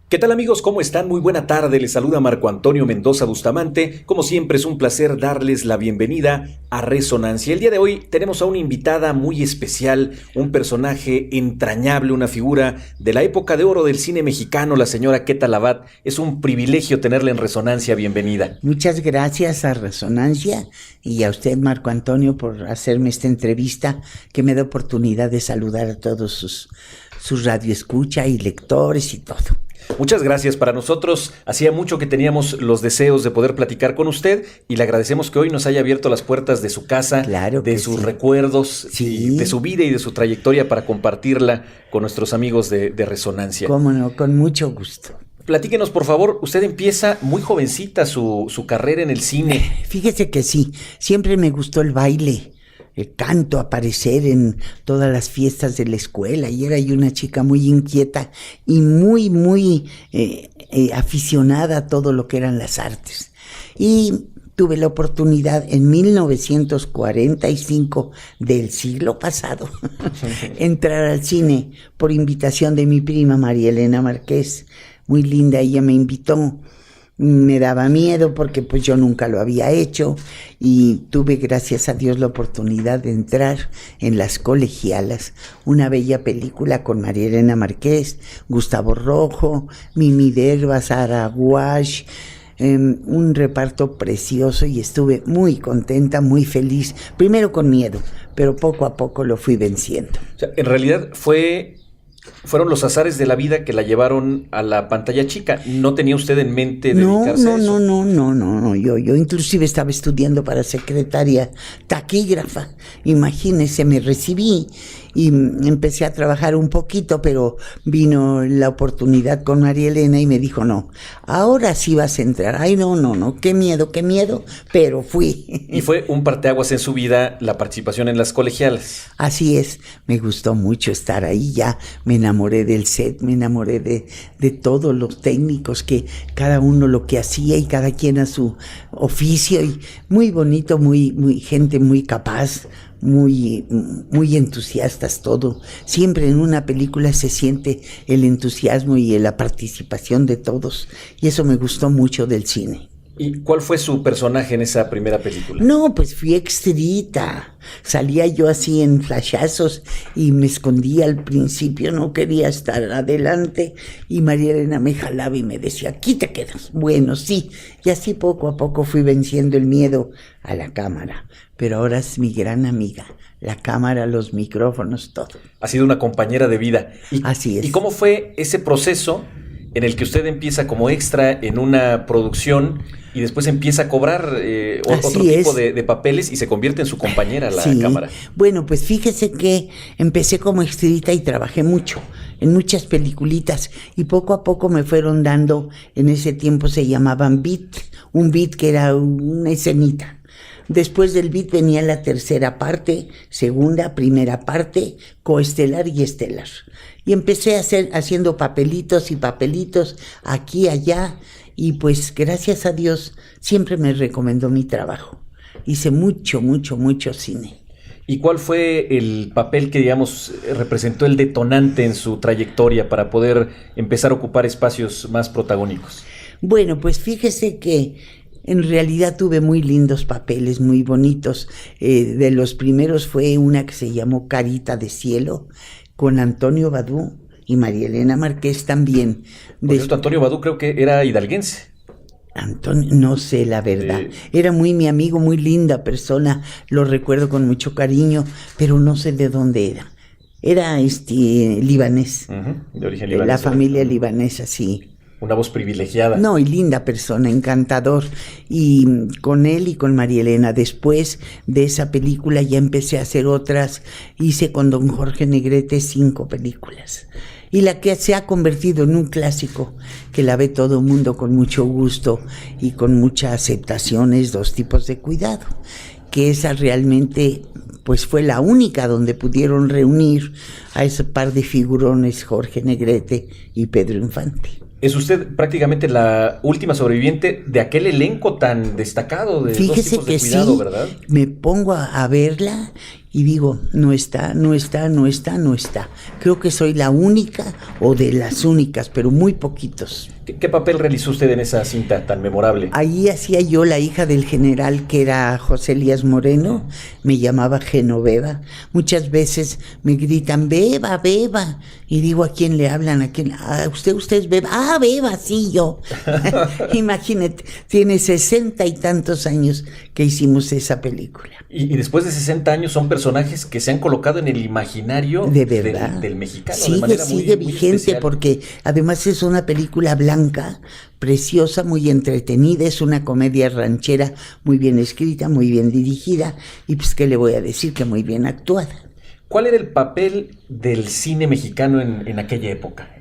¿Qué tal amigos? ¿Cómo están? Muy buena tarde. Les saluda Marco Antonio Mendoza Bustamante. Como siempre es un placer darles la bienvenida a Resonancia. El día de hoy tenemos a una invitada muy especial, un personaje entrañable, una figura de la época de oro del cine mexicano, la señora Queta Labat. Es un privilegio tenerla en Resonancia. Bienvenida. Muchas gracias a Resonancia y a usted, Marco Antonio, por hacerme esta entrevista que me da oportunidad de saludar a todos sus radioescucha y lectores y todo. Muchas gracias. Para nosotros hacía mucho que teníamos los deseos de poder platicar con usted y le agradecemos que hoy nos haya abierto las puertas de su casa, claro, de sus recuerdos, y de su vida y de su trayectoria para compartirla con nuestros amigos de Resonancia. Cómo no, con mucho gusto. Platíquenos, por favor. Usted empieza muy jovencita su carrera en el cine. Fíjese que sí, siempre me gustó el baile, el canto, aparecer en todas las fiestas de la escuela, y era yo una chica muy inquieta y muy aficionada a todo lo que eran las artes. Y tuve la oportunidad en 1945 del siglo pasado entrar al cine por invitación de mi prima María Elena Márquez, muy linda. Ella me invitó. Me daba miedo porque pues yo nunca lo había hecho y tuve, gracias a Dios, la oportunidad de entrar en Las Colegialas, una bella película con María Elena Márquez, Gustavo Rojo, Mimi Derba, Sara Wash, un reparto precioso, y estuve muy contenta, muy feliz, primero con miedo, pero poco a poco lo fui venciendo. O sea, en realidad fueron los azares de la vida que la llevaron a la pantalla chica. ¿No tenía usted en mente dedicarse a eso? No. Yo inclusive estaba estudiando para secretaria taquígrafa. Imagínese, me recibí y empecé a trabajar un poquito, pero vino la oportunidad con María Elena y me dijo, no, ahora sí vas a entrar. Ay, no, qué miedo, pero fui. Y fue un parteaguas en su vida la participación en Las Colegialas. Así es, me gustó mucho estar ahí, ya me enamoré del set, me enamoré de todos los técnicos, que cada uno lo que hacía y cada quien a su oficio, y muy bonito, muy gente muy capaz, muy entusiastas, todo. Siempre en una película se siente el entusiasmo y la participación de todos, y eso me gustó mucho del cine. ¿Y cuál fue su personaje en esa primera película? No, pues fui extrita. Salía yo así en flashazos y me escondía al principio, no quería estar adelante, y María Elena me jalaba y me decía, aquí te quedas. Bueno, sí, y así poco a poco fui venciendo el miedo a la cámara, pero ahora es mi gran amiga, la cámara, los micrófonos, todo. Ha sido una compañera de vida. Así es. ¿Y cómo fue ese proceso en el que usted empieza como extra en una producción y después empieza a cobrar otro tipo de papeles y se convierte en su compañera la cámara? Bueno, pues fíjese que empecé como extrita y trabajé mucho en muchas peliculitas, y poco a poco me fueron dando, en ese tiempo se llamaban beat, un beat que era una escenita. Después del beat venía la tercera parte, segunda, primera parte, coestelar y estelar. Y empecé haciendo papelitos y papelitos aquí, allá, y pues gracias a Dios siempre me recomendó mi trabajo. Hice mucho cine. ¿Y cuál fue el papel que, digamos, representó el detonante en su trayectoria para poder empezar a ocupar espacios más protagónicos? Bueno, pues fíjese que en realidad tuve muy lindos papeles, muy bonitos. De los primeros fue una que se llamó Carita de Cielo, con Antonio Badú y María Elena Márquez también. Por cierto, Antonio Badú creo que era hidalguense. Antonio, no sé la verdad. Era muy mi amigo, muy linda persona, lo recuerdo con mucho cariño, pero no sé de dónde era. Era libanés. De origen libanés. La familia libanesa, sí. Una voz privilegiada. No, y linda persona, encantador. Y con él y con María Elena. Después de esa película ya empecé a hacer otras. Hice con don Jorge Negrete 5 películas. Y la que se ha convertido en un clásico, que la ve todo el mundo con mucho gusto y con mucha aceptación, es Dos tipos de cuidado. Que esa realmente pues fue la única donde pudieron reunir a ese par de figurones, Jorge Negrete y Pedro Infante. Es usted prácticamente la última sobreviviente de aquel elenco tan destacado de Dos tipos de cuidado, sí, ¿verdad? Me pongo a verla y digo, no está. Creo que soy la única o de las únicas, pero muy poquitos. ¿Qué papel realizó usted en esa cinta tan memorable? Ahí hacía yo la hija del general, que era José Elías Moreno, me llamaba Genoveva. Muchas veces me gritan, Beba, Beba, y digo, ¿a quién le hablan? ¿A quién? Usted es Beba. Ah, Beba, sí, yo. Imagínate, tiene 60 y tantos años que hicimos esa película. Y después de 60 años son personajes que se han colocado en el imaginario de verdad del mexicano. Sigue vigente, porque además es una película blanca, preciosa, muy entretenida, es una comedia ranchera muy bien escrita, muy bien dirigida, y pues qué le voy a decir, que muy bien actuada. ¿Cuál era el papel del cine mexicano en aquella época?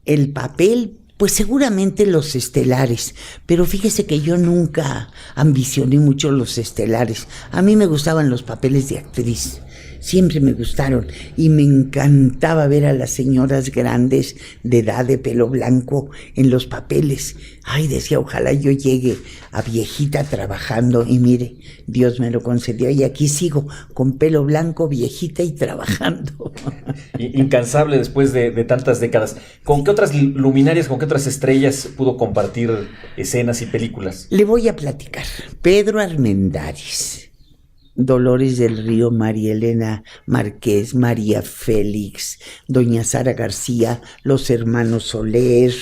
El papel, pues seguramente los estelares, pero fíjese que yo nunca ambicioné mucho los estelares. A mí me gustaban los papeles de actriz, siempre me gustaron, y me encantaba ver a las señoras grandes de edad, de pelo blanco, en los papeles. Ay, decía, ojalá yo llegue a viejita trabajando, y mire, Dios me lo concedió, y aquí sigo, con pelo blanco, viejita y trabajando. Incansable después de tantas décadas. ¿Con qué otras luminarias, con qué otras estrellas pudo compartir escenas y películas? Le voy a platicar. Pedro Armendáriz, Dolores del Río, María Elena Márquez, María Félix, doña Sara García, los hermanos Soler,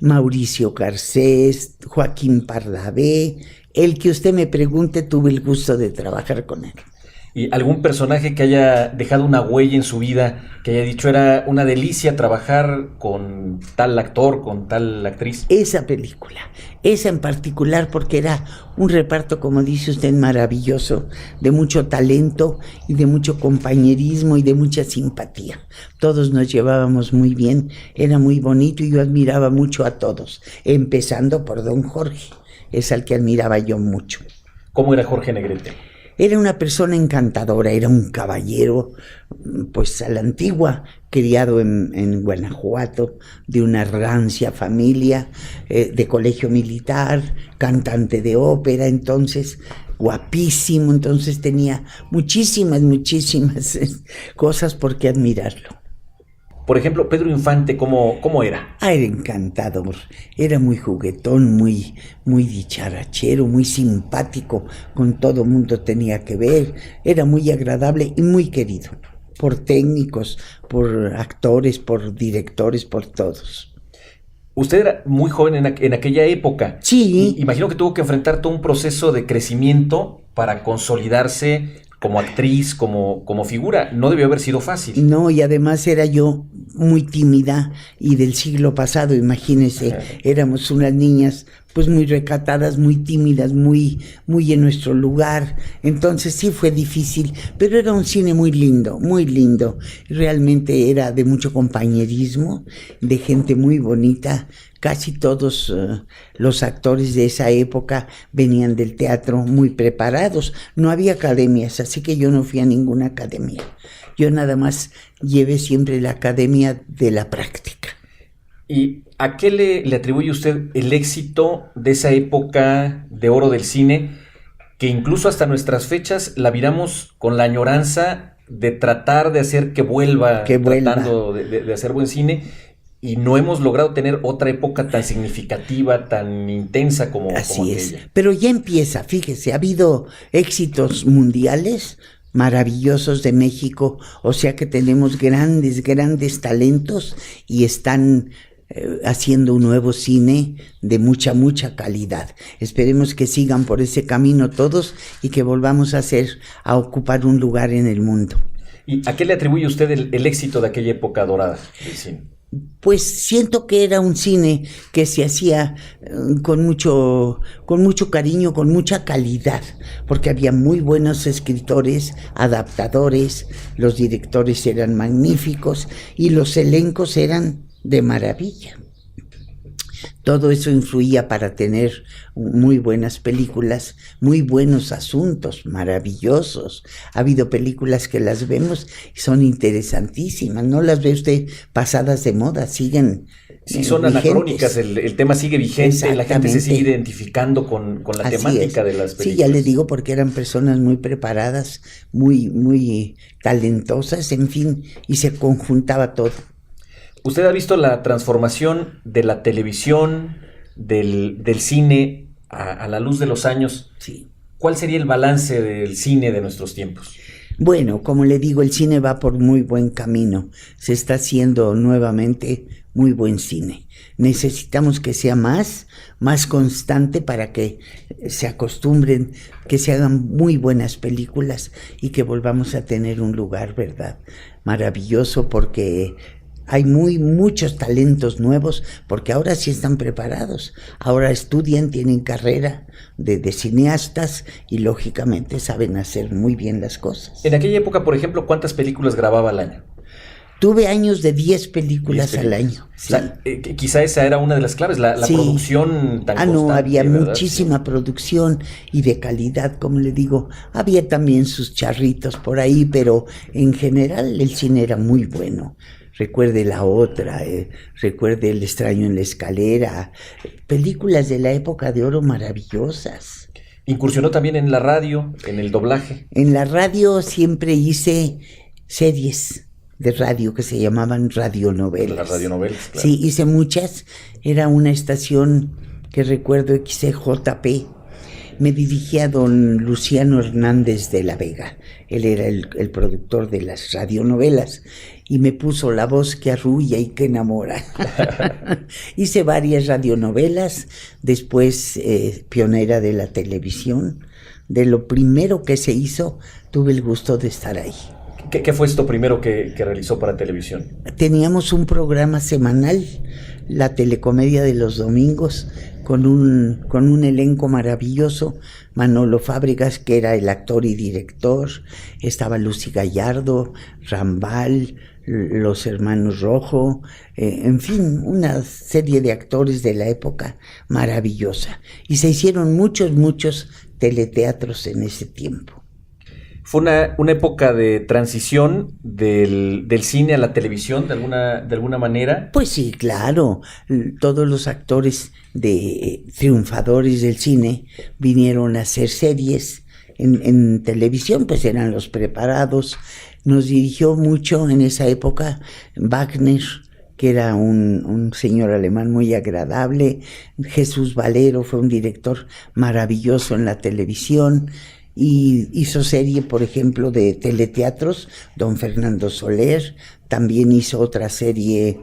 Mauricio Garcés, Joaquín Pardavé. El que usted me pregunte, tuve el gusto de trabajar con él. ¿Y algún personaje que haya dejado una huella en su vida, que haya dicho era una delicia trabajar con tal actor, con tal actriz? Esa película, esa en particular, porque era un reparto, como dice usted, maravilloso, de mucho talento y de mucho compañerismo y de mucha simpatía. Todos nos llevábamos muy bien, era muy bonito y yo admiraba mucho a todos, empezando por don Jorge, es al que admiraba yo mucho. ¿Cómo era Jorge Negrete? Era una persona encantadora, era un caballero, pues a la antigua, criado en Guanajuato, de una rancia familia, de colegio militar, cantante de ópera, entonces guapísimo, entonces tenía muchísimas cosas por qué admirarlo. Por ejemplo, Pedro Infante, ¿cómo era? Era encantador, era muy juguetón, muy dicharachero, muy simpático, con todo mundo tenía que ver, era muy agradable y muy querido, por técnicos, por actores, por directores, por todos. Usted era muy joven en aquella época. Sí. Imagino que tuvo que enfrentar todo un proceso de crecimiento para consolidarse como actriz, como figura. No debió haber sido fácil. No, y además era yo muy tímida y del siglo pasado, imagínese, éramos unas niñas pues muy recatadas, muy tímidas, muy en nuestro lugar. Entonces sí fue difícil, pero era un cine muy lindo, realmente era de mucho compañerismo, de gente muy bonita. Casi todos los actores de esa época venían del teatro muy preparados. No había academias, así que yo no fui a ninguna academia. Yo nada más llevé siempre la academia de la práctica. ¿Y a qué le atribuye usted el éxito de esa época de oro del cine, que incluso hasta nuestras fechas la miramos con la añoranza de tratar de hacer que vuelva. Tratando de hacer buen cine? Y no hemos logrado tener otra época tan significativa, tan intensa como Así es, aquella. pero ya empieza, fíjese, ha habido éxitos mundiales maravillosos de México, o sea que tenemos grandes talentos y están haciendo un nuevo cine de mucha calidad. Esperemos que sigan por ese camino todos y que volvamos a ocupar un lugar en el mundo. ¿Y a qué le atribuye usted el éxito de aquella época dorada del cine? Pues siento que era un cine que se hacía con mucho cariño, con mucha calidad, porque había muy buenos escritores, adaptadores, los directores eran magníficos y los elencos eran de maravilla. Todo eso influía para tener muy buenas películas, muy buenos asuntos, maravillosos. Ha habido películas que las vemos y son interesantísimas, no las ve usted pasadas de moda, siguen Sí, son anacrónicas, el tema sigue vigente, la gente se sigue identificando con la temática de las películas. Sí, ya le digo, porque eran personas muy preparadas, muy talentosas, en fin, y se conjuntaba todo. ¿Usted ha visto la transformación de la televisión, del cine a la luz de los años? Sí. ¿Cuál sería el balance del cine de nuestros tiempos? Bueno, como le digo, el cine va por muy buen camino. Se está haciendo nuevamente muy buen cine. Necesitamos que sea más constante para que se acostumbren, que se hagan muy buenas películas y que volvamos a tener un lugar, ¿verdad? Maravilloso, porque hay muchos talentos nuevos, porque ahora sí están preparados. Ahora estudian, tienen carrera de cineastas y lógicamente saben hacer muy bien las cosas. En aquella época, por ejemplo, ¿cuántas películas grababa al año? Tuve años de 10 películas al año. Sí. O sea, quizá esa era una de las claves, la sí. Producción tan constante. No, había ¿verdad? muchísima producción y de calidad, como le digo. Había también sus charritos por ahí, pero en general el cine era muy bueno. Recuerde La Otra, recuerde El extraño en la escalera, películas de la época de oro maravillosas. Incursionó también en la radio, en el doblaje. En la radio siempre hice series de radio que se llamaban radionovelas. Las radionovelas, claro. Sí, hice muchas. Era una estación que recuerdo, XCJP. Me dirigía a don Luciano Hernández de la Vega. Él era el productor de las radionovelas y me puso la voz que arrulla y que enamora. Hice varias radionovelas, después pionera de la televisión. De lo primero que se hizo, tuve el gusto de estar ahí. ¿Qué fue esto primero que realizó para televisión? Teníamos un programa semanal, la telecomedia de los domingos, con un elenco maravilloso. Manolo Fábregas, que era el actor y director, estaba Lucy Gallardo, Rambal, los hermanos Rojo, en fin, una serie de actores de la época maravillosa. Y se hicieron muchos teleteatros en ese tiempo. ¿Fue una época de transición del cine a la televisión de alguna manera? Pues sí, claro. Todos los actores triunfadores del cine vinieron a hacer series en televisión, pues eran los preparados. Nos dirigió mucho en esa época Wagner, que era un señor alemán muy agradable. Jesús Valero fue un director maravilloso en la televisión. Y hizo serie, por ejemplo, de teleteatros, don Fernando Soler. También hizo otra serie,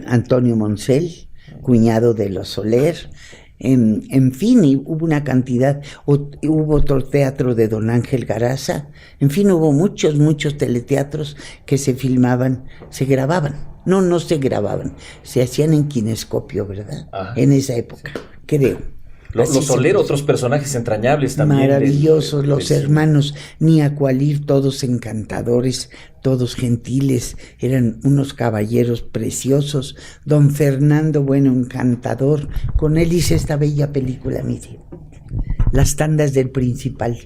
Antonio Moncel, cuñado de los Soler. En fin, y hubo una cantidad. Hubo otro teatro de don Ángel Garaza. En fin, hubo muchos teleteatros que se filmaban, se grababan. No se grababan, se hacían en kinescopio, ¿verdad? Ajá. En esa época, creo. Los Soler, otros personajes entrañables también. Maravillosos, los hermanos Niacualir, todos encantadores, todos gentiles, eran unos caballeros preciosos. Don Fernando, bueno, encantador. Con él hice esta bella película, mire, Las tandas del Principal.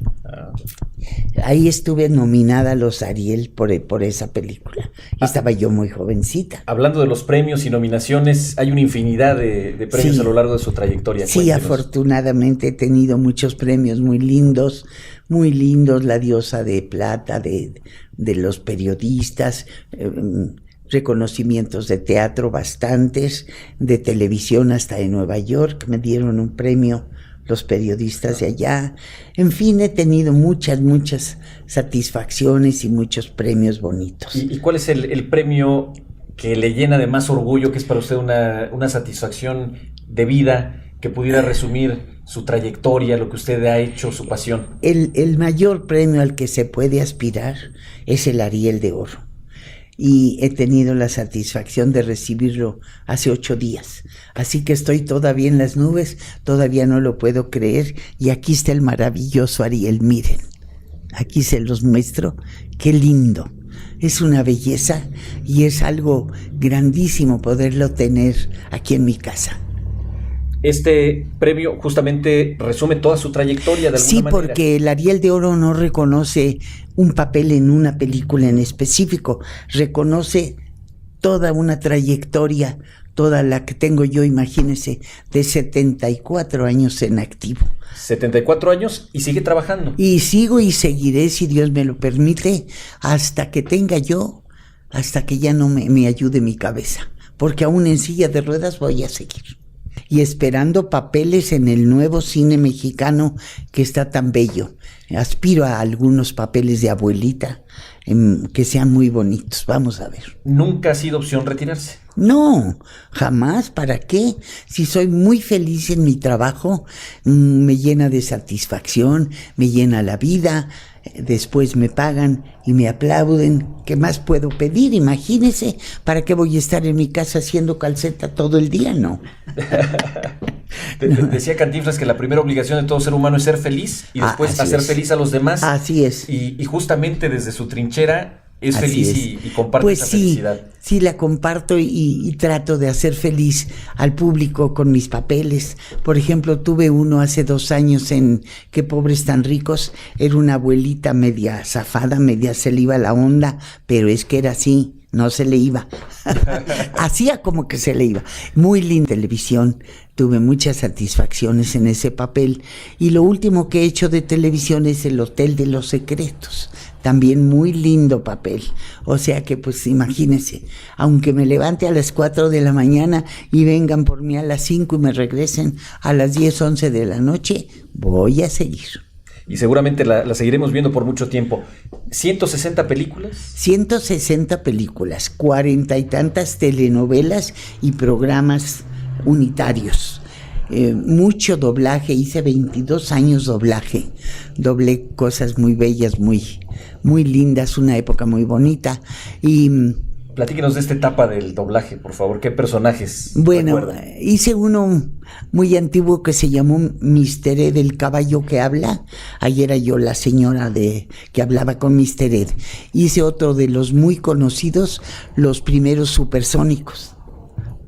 Ahí estuve nominada a los Ariel por esa película. Y estaba yo muy jovencita. Hablando de los premios y nominaciones, hay una infinidad de premios a lo largo de su trayectoria. Sí, cuéntenos. Afortunadamente he tenido muchos premios muy lindos, la Diosa de Plata de los periodistas, reconocimientos de teatro bastantes, de televisión hasta de Nueva York, me dieron un premio los periodistas de allá. En fin, he tenido muchas satisfacciones y muchos premios bonitos. ¿Y cuál es el premio que le llena de más orgullo, que es para usted una satisfacción de vida, que pudiera resumir su trayectoria, lo que usted ha hecho, su pasión? El mayor premio al que se puede aspirar es el Ariel de Oro. Y he tenido la satisfacción de recibirlo hace 8 días. Así que estoy todavía en las nubes, todavía no lo puedo creer. Y aquí está el maravilloso Ariel, miren. Aquí se los muestro, qué lindo. Es una belleza y es algo grandísimo poderlo tener aquí en mi casa. Este premio justamente resume toda su trayectoria de alguna manera. Sí, porque el Ariel de Oro no reconoce un papel en una película en específico, reconoce toda una trayectoria, toda la que tengo yo, imagínese, de 74 años en activo. 74 años y sigue trabajando. Y sigo y seguiré, si Dios me lo permite, hasta que tenga yo, hasta que ya no me ayude mi cabeza, porque aún en silla de ruedas voy a seguir. Y esperando papeles en el nuevo cine mexicano que está tan bello. Aspiro a algunos papeles de abuelita que sean muy bonitos. Vamos a ver. ¿Nunca ha sido opción retirarse? No, jamás. ¿Para qué? Si soy muy feliz en mi trabajo, me llena de satisfacción, me llena la vida. Después me pagan y me aplauden. ¿Qué más puedo pedir? Imagínese, ¿para qué voy a estar en mi casa haciendo calceta todo el día? No. Decía Cantinflas que la primera obligación de todo ser humano es ser feliz y después hacer feliz a los demás. Así es. Y justamente desde su trinchera es Así feliz es. Y comparte pues esa sí, felicidad. Sí, la comparto y trato de hacer feliz al público con mis papeles. Por ejemplo, tuve uno hace 2 años en Qué pobres tan ricos. Era una abuelita media zafada, media se le iba la onda, pero es que era así. No se le iba. Hacía como que se le iba. Muy linda televisión. Tuve muchas satisfacciones en ese papel. Y lo último que he hecho de televisión es El Hotel de los Secretos. También muy lindo papel. O sea que pues imagínense, aunque me levante a las 4 de la mañana y vengan por mí a las 5 y me regresen a las 10, 11 de la noche, voy a seguir. Y seguramente la seguiremos viendo por mucho tiempo. ¿160 películas? 160 películas, 40 y tantas telenovelas y programas unitarios. Mucho doblaje, hice 22 años doblaje. Doblé cosas muy bellas, muy lindas, una época muy bonita. Y platíquenos de esta etapa del doblaje, por favor. ¿Qué personajes Bueno, recuerdan? Hice uno muy antiguo que se llamó Mr. Ed, el caballo que habla. Ahí era yo la señora que hablaba con Mr. Ed. Hice otro de los muy conocidos, los primeros supersónicos.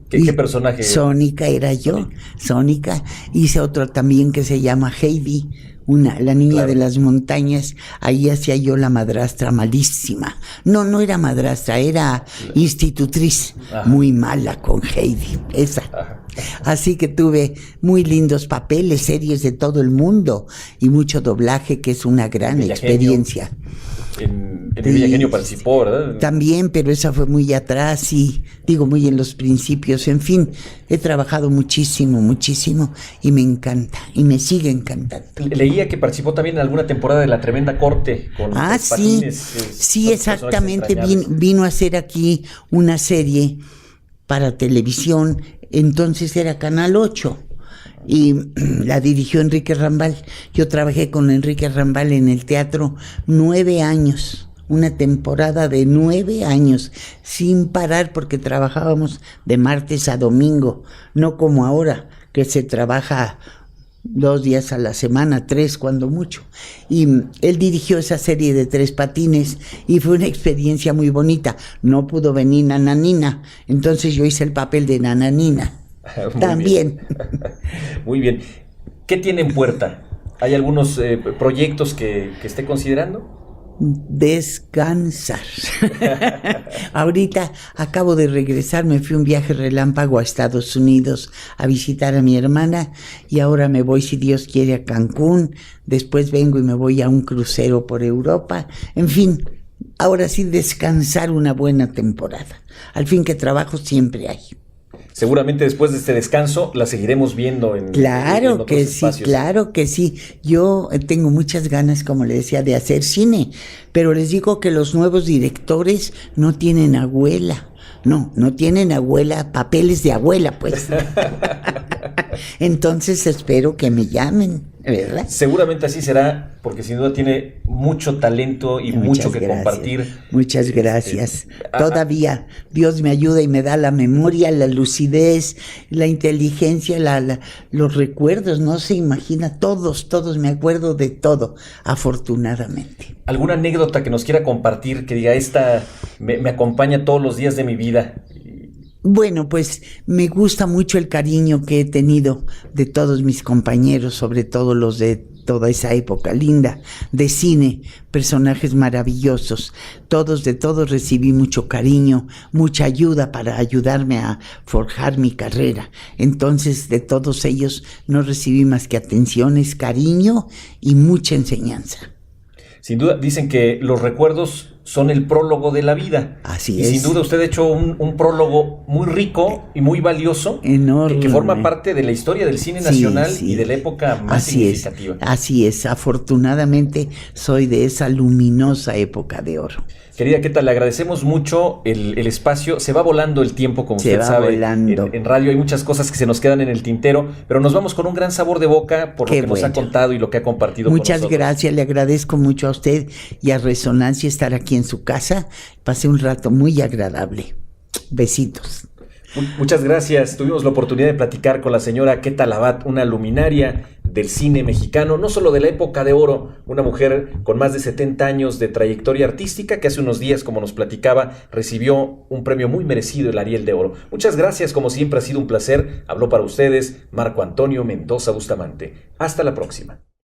¿Qué personaje? Sónica era yo, Sónica. Hice otro también que se llama Heidi, la niña Claro. de las montañas. Ahí hacía yo la madrastra malísima. No era madrastra, era institutriz. Ajá. Muy mala con Heidi, esa. Ajá. Así que tuve muy lindos papeles, series de todo el mundo y mucho doblaje, que es una gran Villagenio. experiencia. En Villagenio participó, ¿verdad? También, pero esa fue muy atrás y digo muy en los principios. En fin, he trabajado muchísimo y me encanta y me sigue encantando. Leía que participó también en alguna temporada de La Tremenda Corte con Tres Sí, Patines. sí, exactamente. Vino Vino a hacer aquí una serie para televisión, entonces era Canal 8. Y la dirigió Enrique Rambal. Yo trabajé con Enrique Rambal en el teatro 9 años, una temporada de 9 años, sin parar, porque trabajábamos de martes a domingo, no como ahora, que se trabaja 2 días a la semana, 3 cuando mucho. Y él dirigió esa serie de Tres Patines y fue una experiencia muy bonita. No pudo venir Nananina, entonces yo hice el papel de Nananina. También. Muy bien. ¿Qué tiene en puerta? ¿Hay algunos proyectos que esté considerando? Descansar. Ahorita acabo de regresar, me fui un viaje relámpago a Estados Unidos a visitar a mi hermana y ahora me voy, si Dios quiere, a Cancún. Después vengo y me voy a un crucero por Europa. En fin, ahora sí descansar una buena temporada. Al fin que trabajo siempre hay. Seguramente después de este descanso la seguiremos viendo en Claro otros que sí, espacios. claro que sí. Yo tengo muchas ganas, como le decía, de hacer cine, pero les digo que los nuevos directores no tienen abuela. No tienen abuela, papeles de abuela, pues. Entonces espero que me llamen, ¿verdad? Seguramente así será, porque sin duda tiene mucho talento y mucho que compartir. Muchas gracias. Todavía Dios me ayuda y me da la memoria, la lucidez, la inteligencia, los recuerdos. No se imagina, todos me acuerdo de todo, afortunadamente. ¿Alguna anécdota que nos quiera compartir, que diga, esta me acompaña todos los días de mi vida? Bueno, pues me gusta mucho el cariño que he tenido de todos mis compañeros, sobre todo los de toda esa época linda de cine, personajes maravillosos. De todos recibí mucho cariño, mucha ayuda para ayudarme a forjar mi carrera. Entonces, de todos ellos no recibí más que atenciones, cariño y mucha enseñanza. Sin duda, dicen que los recuerdos son el prólogo de la vida. Así es. Y sin duda usted ha hecho un prólogo muy rico y muy valioso. Enorme. Que forma parte de la historia del cine nacional y de la época más significativa. Así es. Afortunadamente soy de esa luminosa época de oro. Querida Queta, le agradecemos mucho el espacio. Se va volando el tiempo, como usted sabe. En radio hay muchas cosas que se nos quedan en el tintero, pero nos vamos con un gran sabor de boca por lo que nos ha contado y lo que ha compartido con nosotros. Muchas gracias, le agradezco mucho a usted y a Resonancia estar aquí en su casa. Pasé un rato muy agradable. Besitos. Muchas gracias. Tuvimos la oportunidad de platicar con la señora Queta Labat, una luminaria del cine mexicano, no solo de la época de oro, una mujer con más de 70 años de trayectoria artística que hace unos días, como nos platicaba, recibió un premio muy merecido, el Ariel de Oro. Muchas gracias, como siempre ha sido un placer. Habló para ustedes Marco Antonio Mendoza Bustamante. Hasta la próxima.